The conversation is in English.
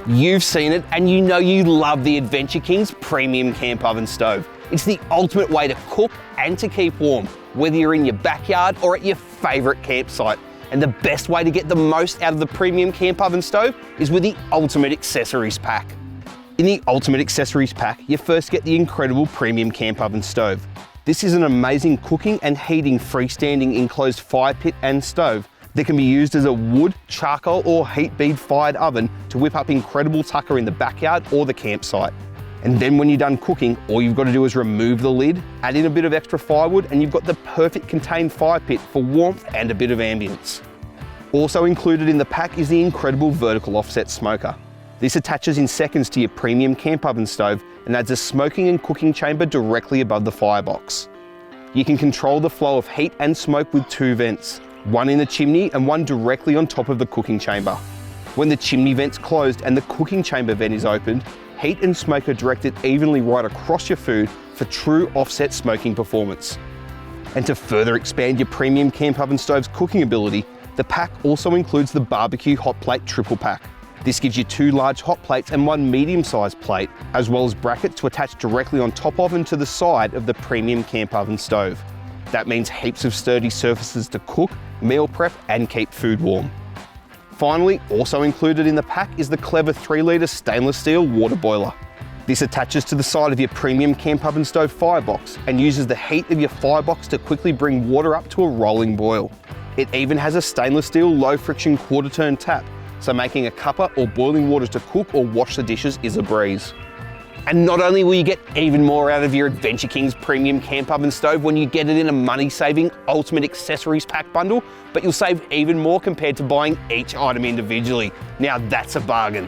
You've seen it and you know you love the Adventure King's premium camp oven stove. It's the ultimate way to cook and to keep warm, whether you're in your backyard or at your favourite campsite. And the best way to get the most out of the premium camp oven stove is with the Ultimate Accessories Pack. In the Ultimate Accessories Pack, you first get the incredible premium camp oven stove. This is an amazing cooking and heating freestanding enclosed fire pit and stove that can be used as a wood, charcoal or heat bead fired oven to whip up incredible tucker in the backyard or the campsite. And then when you're done cooking, all you've got to do is remove the lid, add in a bit of extra firewood, and you've got the perfect contained fire pit for warmth and a bit of ambience. Also included in the pack is the incredible vertical offset smoker. This attaches in seconds to your premium camp oven stove and adds a smoking and cooking chamber directly above the firebox. You can control the flow of heat and smoke with 2 vents, one in the chimney and one directly on top of the cooking chamber. When the chimney vent's closed and the cooking chamber vent is opened, heat and smoke are directed evenly right across your food for true offset smoking performance. And to further expand your premium camp oven stove's cooking ability, the pack also includes the barbecue hot plate triple pack. This gives you 2 large hot plates and 1 medium-sized plate, as well as brackets to attach directly on top of and to the side of the premium camp oven stove. That means heaps of sturdy surfaces to cook, meal prep and keep food warm. Finally, also included in the pack is the clever 3-litre stainless steel water boiler. This attaches to the side of your premium camp oven stove firebox and uses the heat of your firebox to quickly bring water up to a rolling boil. It even has a stainless steel low friction quarter turn tap, so making a cuppa or boiling water to cook or wash the dishes is a breeze. And not only will you get even more out of your Adventure King's premium camp oven stove when you get it in a money-saving Ultimate Accessories Pack bundle, but you'll save even more compared to buying each item individually. Now that's a bargain.